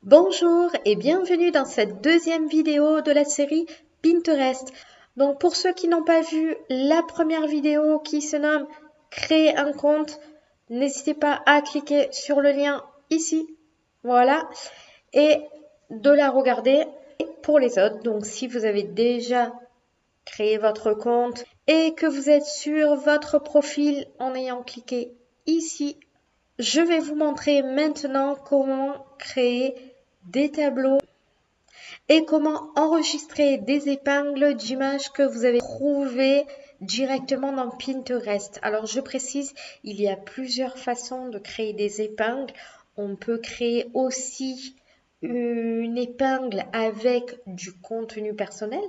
Bonjour et bienvenue dans cette deuxième vidéo de la série Pinterest. Donc pour ceux qui n'ont pas vu la première vidéo qui se nomme Créer un compte, n'hésitez pas à cliquer sur le lien ici, voilà, et de la regarder. Pour les autres, donc si vous avez déjà créé votre compte et que vous êtes sur votre profil en ayant cliqué ici, je vais vous montrer maintenant comment créer des tableaux et comment enregistrer des épingles d'images que vous avez trouvées directement dans Pinterest. Alors je précise, il y a plusieurs façons de créer des épingles. On peut créer aussi une épingle avec du contenu personnel,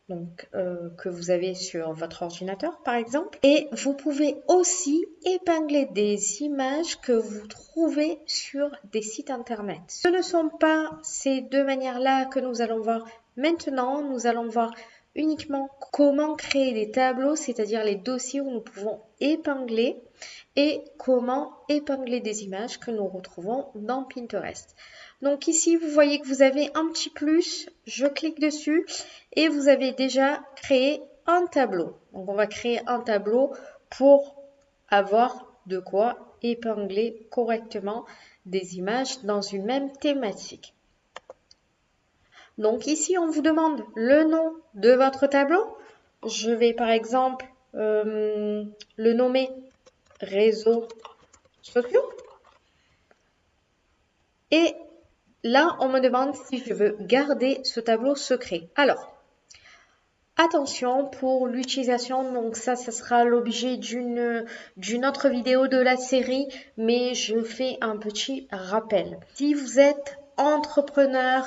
donc que vous avez sur votre ordinateur par exemple. Et vous pouvez aussi épingler des images que vous trouvez sur des sites internet. Ce ne sont pas ces deux manières-là que nous allons voir maintenant. Nous allons voir uniquement comment créer des tableaux, c'est-à-dire les dossiers où nous pouvons épingler, et comment épingler des images que nous retrouvons dans Pinterest. Donc ici, vous voyez que vous avez un petit plus, je clique dessus et vous avez déjà créé un tableau. Donc on va créer un tableau pour avoir de quoi épingler correctement des images dans une même thématique. Donc ici, on vous demande le nom de votre tableau. Je vais par exemple le nommer réseaux sociaux. Et là, on me demande si je veux garder ce tableau secret. Alors, attention pour l'utilisation, donc ça sera l'objet d'une autre vidéo de la série, mais je fais un petit rappel. Si vous êtes entrepreneur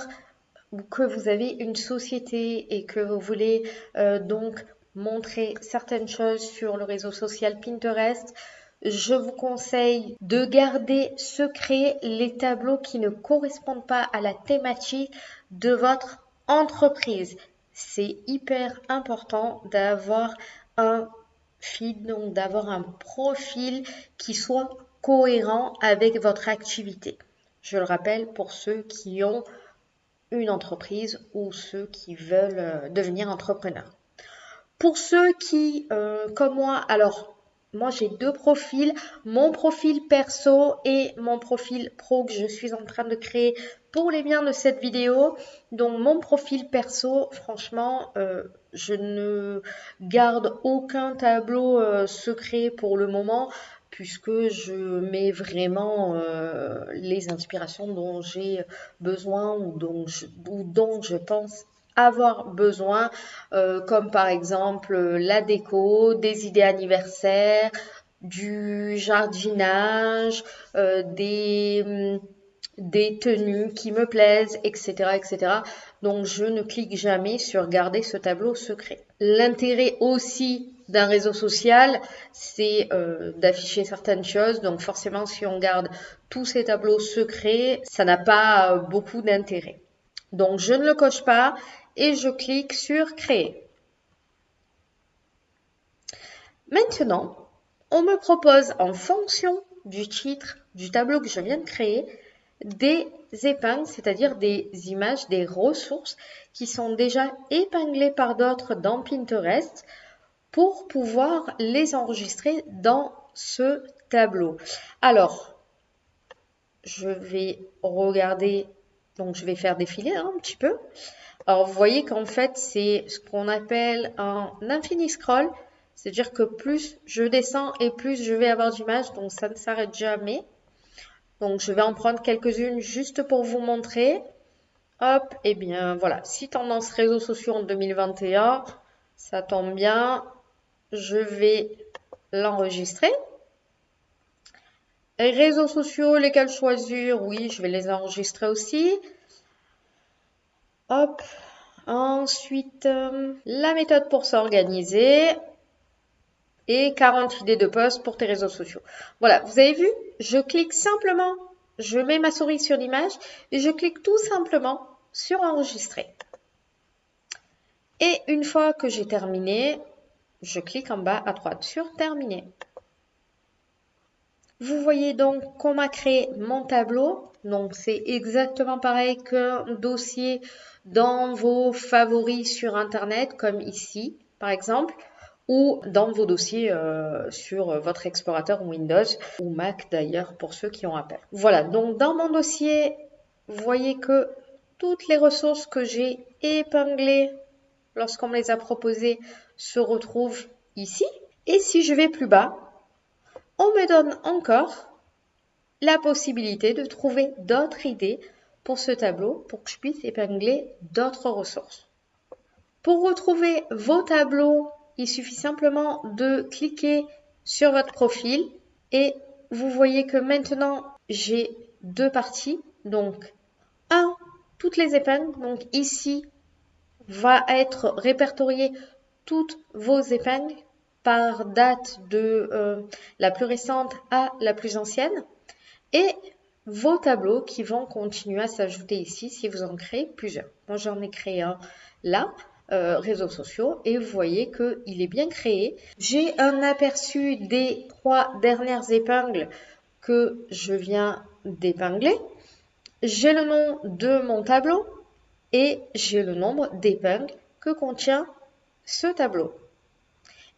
ou que vous avez une société et que vous voulez donc montrer certaines choses sur le réseau social Pinterest, je vous conseille de garder secret les tableaux qui ne correspondent pas à la thématique de votre entreprise. C'est hyper important d'avoir un feed, donc d'avoir un profil qui soit cohérent avec votre activité. Je le rappelle pour ceux qui ont une entreprise ou ceux qui veulent devenir entrepreneurs. Pour ceux qui, comme moi, alors moi j'ai deux profils, mon profil perso et mon profil pro que je suis en train de créer pour les biens de cette vidéo. Donc mon profil perso, franchement, je ne garde aucun tableau secret pour le moment puisque je mets vraiment les inspirations dont j'ai besoin ou dont je pense avoir besoin, comme par exemple la déco, des idées anniversaires, du jardinage, des tenues qui me plaisent, etc., etc. Donc je ne clique jamais sur garder ce tableau secret. L'intérêt aussi d'un réseau social, c'est d'afficher certaines choses. Donc forcément, si on garde tous ces tableaux secrets, ça n'a pas beaucoup d'intérêt. Donc je ne le coche pas et je clique sur créer. Maintenant, on me propose en fonction du titre du tableau que je viens de créer des épingles, c'est-à-dire des images, des ressources qui sont déjà épinglées par d'autres dans Pinterest pour pouvoir les enregistrer dans ce tableau. Alors, je vais regarder, donc je vais faire défiler un petit peu. Alors, vous voyez qu'en fait, c'est ce qu'on appelle un infini scroll. C'est-à-dire que plus je descends et plus je vais avoir d'images, donc ça ne s'arrête jamais. Donc, je vais en prendre quelques-unes juste pour vous montrer. Hop, et bien voilà, si tendance réseaux sociaux en 2021, ça tombe bien, je vais l'enregistrer. Les réseaux sociaux, lesquels choisir, oui, je vais les enregistrer aussi. Hop, ensuite, la méthode pour s'organiser et 40 idées de posts pour tes réseaux sociaux. Voilà, vous avez vu, je clique simplement, je mets ma souris sur l'image et je clique tout simplement sur enregistrer. Et une fois que j'ai terminé, je clique en bas à droite sur terminer. Vous voyez donc qu'on m'a créé mon tableau. Donc c'est exactement pareil qu'un dossier dans vos favoris sur Internet, comme ici par exemple, ou dans vos dossiers sur votre explorateur Windows ou Mac d'ailleurs pour ceux qui ont Apple. Voilà, donc dans mon dossier, vous voyez que toutes les ressources que j'ai épinglées lorsqu'on me les a proposées se retrouvent ici. Et si je vais plus bas, on me donne encore la possibilité de trouver d'autres idées pour ce tableau pour que je puisse épingler d'autres ressources. Pour retrouver vos tableaux, il suffit simplement de cliquer sur votre profil et vous voyez que maintenant j'ai deux parties. Donc, toutes les épingles. Donc ici va être répertorié toutes vos épingles par date de la plus récente à la plus ancienne. Et vos tableaux qui vont continuer à s'ajouter ici si vous en créez plusieurs. Moi, j'en ai créé un là, réseaux sociaux, et vous voyez qu'il est bien créé. J'ai un aperçu des 3 dernières épingles que je viens d'épingler. J'ai le nom de mon tableau et j'ai le nombre d'épingles que contient ce tableau.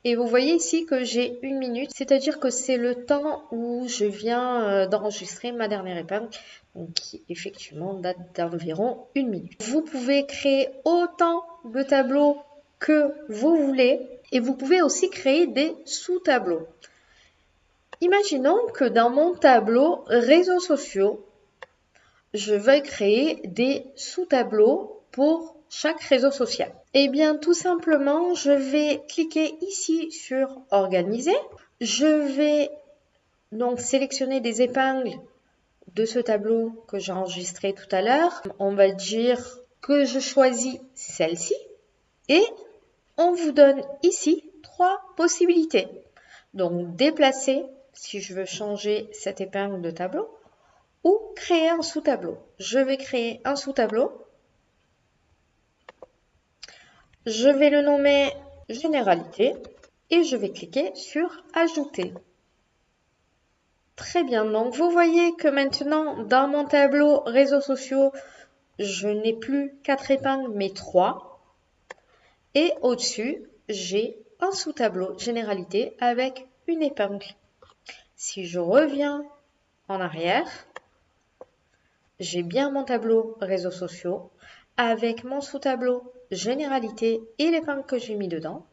Et vous voyez ici que j'ai 1 minute, c'est-à-dire que c'est le temps où je viens d'enregistrer ma dernière épingle, donc qui effectivement date d'environ 1 minute. Vous pouvez créer autant de tableaux que vous voulez et vous pouvez aussi créer des sous-tableaux. Imaginons que dans mon tableau réseaux sociaux, je vais créer des sous-tableaux pour chaque réseau social. Eh bien, tout simplement, je vais cliquer ici sur Organiser. Je vais donc sélectionner des épingles de ce tableau que j'ai enregistré tout à l'heure. On va dire que je choisis celle-ci et on vous donne ici 3 possibilités. Donc, déplacer si je veux changer cette épingle de tableau ou créer un sous-tableau. Je vais créer un sous-tableau. Je vais le nommer Généralité et je vais cliquer sur Ajouter. Très bien, donc vous voyez que maintenant dans mon tableau réseaux sociaux, je n'ai plus 4 épingles mais 3. Et au-dessus, j'ai un sous-tableau Généralité avec une épingle. Si je reviens en arrière, j'ai bien mon tableau réseaux sociaux avec mon sous-tableau Généralité et l'épingle que j'ai mis dedans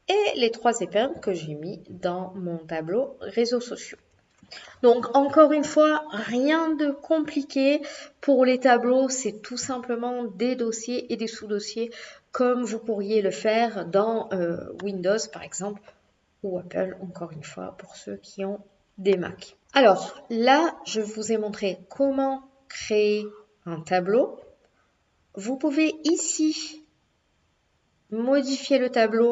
et les 3 épingles que j'ai mis dans mon tableau réseaux sociaux. Donc encore une fois, rien de compliqué pour les tableaux, c'est tout simplement des dossiers et des sous-dossiers comme vous pourriez le faire dans Windows par exemple ou Apple, encore une fois, pour ceux qui ont des Mac. Alors là, je vous ai montré comment créer un tableau. Vous pouvez ici modifier le tableau.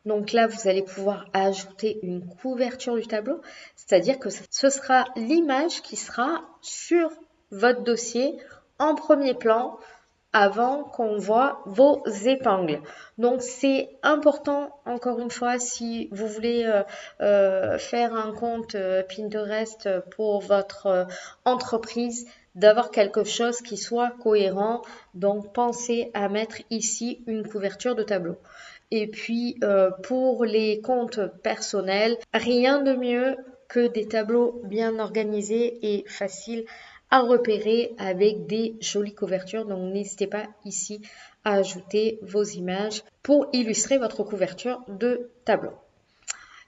Donc là, vous allez pouvoir ajouter une couverture du tableau, c'est-à-dire que ce sera l'image qui sera sur votre dossier en premier plan avant qu'on voit vos épingles. Donc c'est important, encore une fois, si vous voulez faire un compte Pinterest pour votre entreprise, d'avoir quelque chose qui soit cohérent. Donc pensez à mettre ici une couverture de tableau. Et puis pour les comptes personnels, rien de mieux que des tableaux bien organisés et faciles à repérer avec des jolies couvertures. Donc n'hésitez pas ici à ajouter vos images pour illustrer votre couverture de tableau.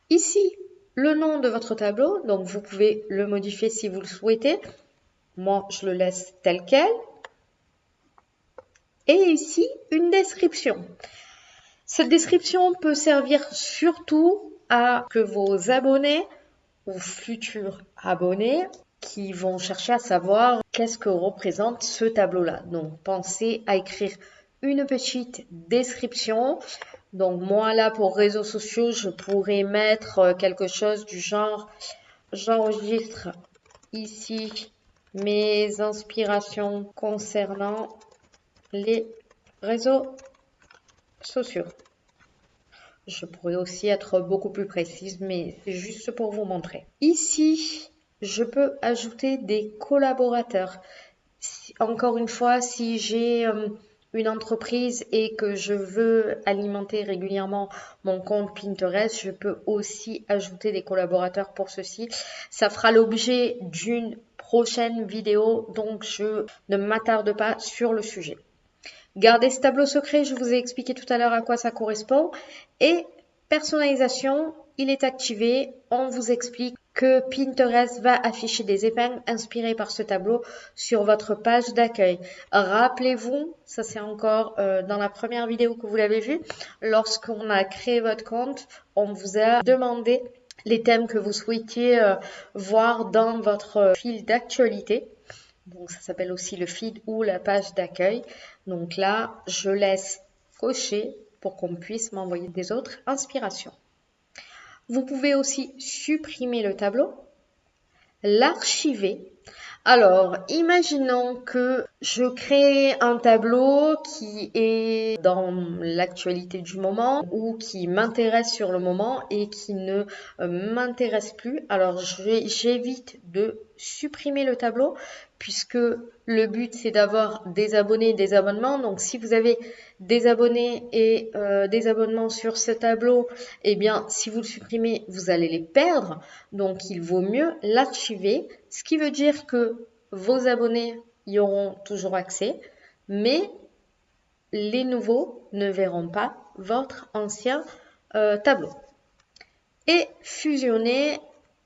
Ici, le nom de votre tableau, donc vous pouvez le modifier si vous le souhaitez. Moi, je le laisse tel quel. Et ici, une description. Cette description peut servir surtout à que vos abonnés ou futurs abonnés qui vont chercher à savoir qu'est-ce que représente ce tableau-là. Donc, pensez à écrire une petite description. Donc, moi, là, pour réseaux sociaux, je pourrais mettre quelque chose du genre « J'enregistre ici mes inspirations concernant les réseaux sociaux. » Je pourrais aussi être beaucoup plus précise, mais c'est juste pour vous montrer. Ici, je peux ajouter des collaborateurs. Encore une fois, si j'ai une entreprise et que je veux alimenter régulièrement mon compte Pinterest, je peux aussi ajouter des collaborateurs pour ceci. Ça fera l'objet d'une prochaine vidéo, donc je ne m'attarde pas sur le sujet. Gardez ce tableau secret, je vous ai expliqué tout à l'heure à quoi ça correspond. Et personnalisation, il est activé. On vous explique que Pinterest va afficher des épingles inspirées par ce tableau sur votre page d'accueil. Rappelez-vous, ça c'est encore dans la première vidéo que vous l'avez vu, lorsqu'on a créé votre compte, on vous a demandé les thèmes que vous souhaitiez voir dans votre fil d'actualité. Donc ça s'appelle aussi le feed ou la page d'accueil. Donc là, je laisse cocher pour qu'on puisse m'envoyer des autres inspirations. Vous pouvez aussi supprimer le tableau, l'archiver. Alors, imaginons que je crée un tableau qui est dans l'actualité du moment ou qui m'intéresse sur le moment et qui ne m'intéresse plus. Alors, j'évite de supprimer le tableau puisque le but c'est d'avoir des abonnés et des abonnements. Donc, si vous avez des abonnés et des abonnements sur ce tableau, eh bien, si vous le supprimez, vous allez les perdre. Donc, il vaut mieux l'archiver, ce qui veut dire que vos abonnés y auront toujours accès, mais les nouveaux ne verront pas votre ancien tableau. Et fusionner,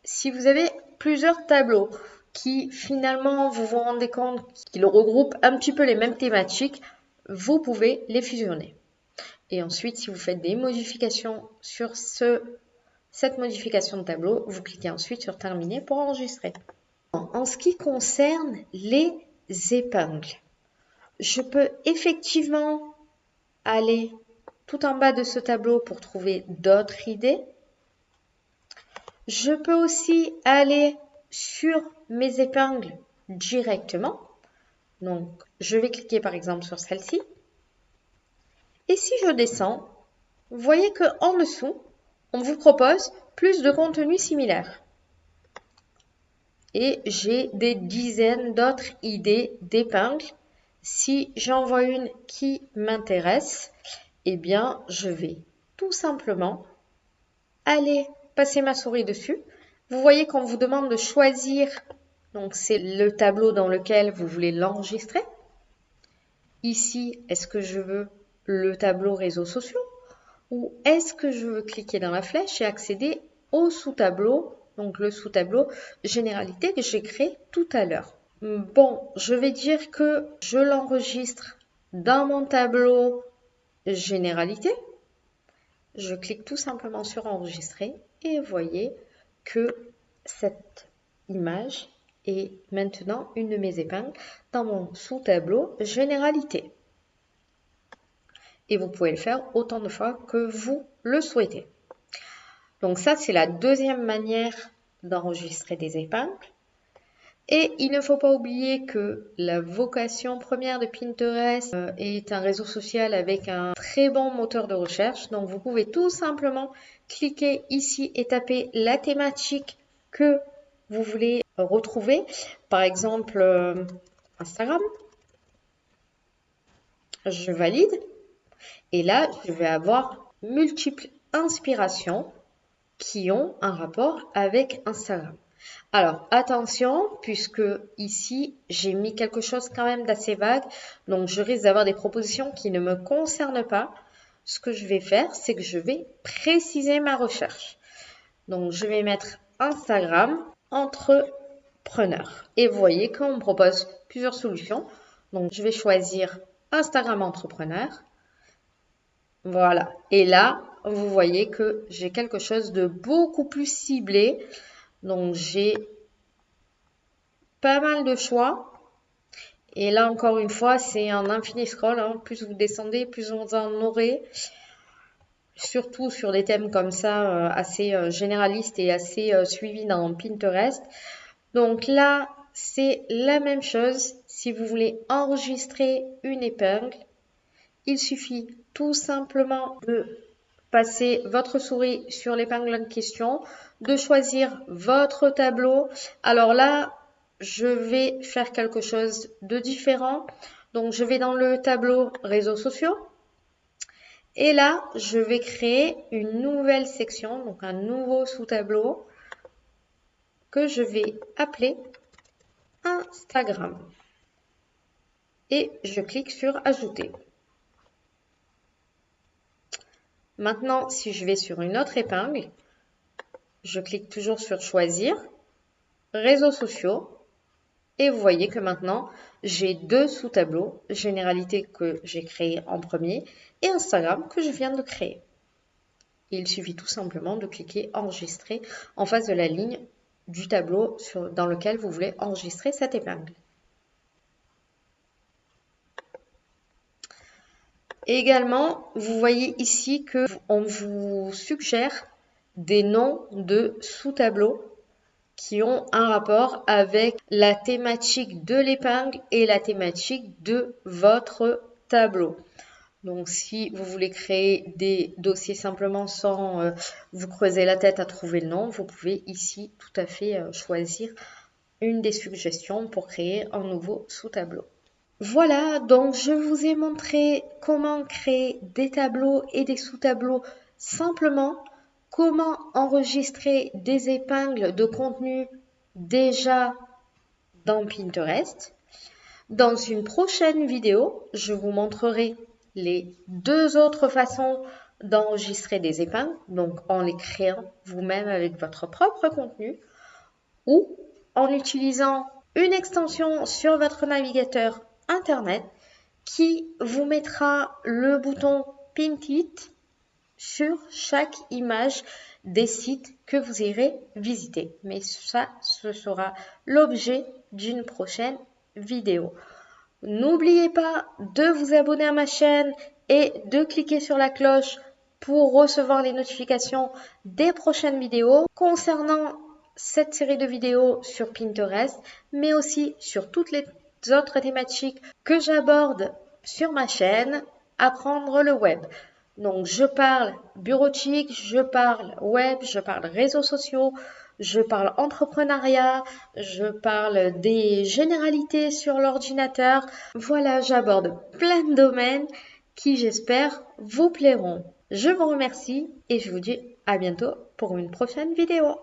si vous avez plusieurs tableaux qui finalement vous vous rendez compte qu'ils regroupent un petit peu les mêmes thématiques, vous pouvez les fusionner. Et ensuite, si vous faites des modifications sur cette modification de tableau, vous cliquez ensuite sur terminer pour enregistrer. En ce qui concerne les épingles, je peux effectivement aller tout en bas de ce tableau pour trouver d'autres idées. Je peux aussi aller sur mes épingles directement. Donc, je vais cliquer par exemple sur celle-ci. Et si je descends, vous voyez qu'en dessous, on vous propose plus de contenu similaire. Et j'ai des dizaines d'autres idées d'épingles. Si j'en vois une qui m'intéresse, eh bien, je vais tout simplement aller passer ma souris dessus. Vous voyez qu'on vous demande de choisir, donc c'est le tableau dans lequel vous voulez l'enregistrer. Ici, est-ce que je veux le tableau réseaux sociaux ou est-ce que je veux cliquer dans la flèche et accéder au sous-tableau, donc le sous-tableau généralité que j'ai créé tout à l'heure. Bon, je vais dire que je l'enregistre dans mon tableau généralité. Je clique tout simplement sur enregistrer et vous voyez que cette image est maintenant une de mes épingles dans mon sous-tableau généralité. Et vous pouvez le faire autant de fois que vous le souhaitez. Donc ça, c'est la deuxième manière d'enregistrer des épingles. Et il ne faut pas oublier que la vocation première de Pinterest est un réseau social avec un très bon moteur de recherche. Donc vous pouvez tout simplement cliquer ici et taper la thématique que vous voulez retrouver. Par exemple, Instagram. Je valide. Et là, je vais avoir multiples inspirations qui ont un rapport avec Instagram. Alors, attention, puisque ici, j'ai mis quelque chose quand même d'assez vague, donc je risque d'avoir des propositions qui ne me concernent pas. Ce que je vais faire, c'est que je vais préciser ma recherche. Donc, je vais mettre Instagram entrepreneur. Et vous voyez qu'on me propose plusieurs solutions. Donc, je vais choisir Instagram entrepreneur. Voilà. Et là, vous voyez que j'ai quelque chose de beaucoup plus ciblé. Donc, j'ai pas mal de choix. Et là, encore une fois, c'est un infini scroll. Hein. Plus vous descendez, plus vous en aurez. Surtout sur des thèmes comme ça, assez généralistes et assez suivis dans Pinterest. Donc là, c'est la même chose. Si vous voulez enregistrer une épingle, il suffit tout simplement de passer votre souris sur l'épingle en question, de choisir votre tableau. Alors là, je vais faire quelque chose de différent. Donc, je vais dans le tableau réseaux sociaux. Et là, je vais créer une nouvelle section, donc un nouveau sous-tableau que je vais appeler Instagram. Et je clique sur Ajouter. Maintenant, si je vais sur une autre épingle, je clique toujours sur Choisir, Réseaux sociaux, et vous voyez que maintenant, j'ai deux sous-tableaux, Généralité que j'ai créé en premier et Instagram que je viens de créer. Il suffit tout simplement de cliquer Enregistrer en face de la ligne du tableau dans lequel vous voulez enregistrer cette épingle. Et également, vous voyez ici qu'on vous suggère des noms de sous-tableaux qui ont un rapport avec la thématique de l'épingle et la thématique de votre tableau. Donc, si vous voulez créer des dossiers simplement sans vous creuser la tête à trouver le nom, vous pouvez ici tout à fait choisir une des suggestions pour créer un nouveau sous-tableau. Voilà, donc je vous ai montré comment créer des tableaux et des sous-tableaux simplement, comment enregistrer des épingles de contenu déjà dans Pinterest. Dans une prochaine vidéo, je vous montrerai les deux autres façons d'enregistrer des épingles, donc en les créant vous-même avec votre propre contenu ou en utilisant une extension sur votre navigateur Internet qui vous mettra le bouton Pin It sur chaque image des sites que vous irez visiter. Mais ça, ce sera l'objet d'une prochaine vidéo. N'oubliez pas de vous abonner à ma chaîne et de cliquer sur la cloche pour recevoir les notifications des prochaines vidéos concernant cette série de vidéos sur Pinterest, mais aussi sur toutes les autres thématiques que j'aborde sur ma chaîne Apprendre le web. Donc je parle bureautique, je parle web, je parle réseaux sociaux, je parle entrepreneuriat, je parle des généralités sur l'ordinateur. Voilà, j'aborde plein de domaines qui, j'espère, vous plairont. Je vous remercie et je vous dis à bientôt pour une prochaine vidéo.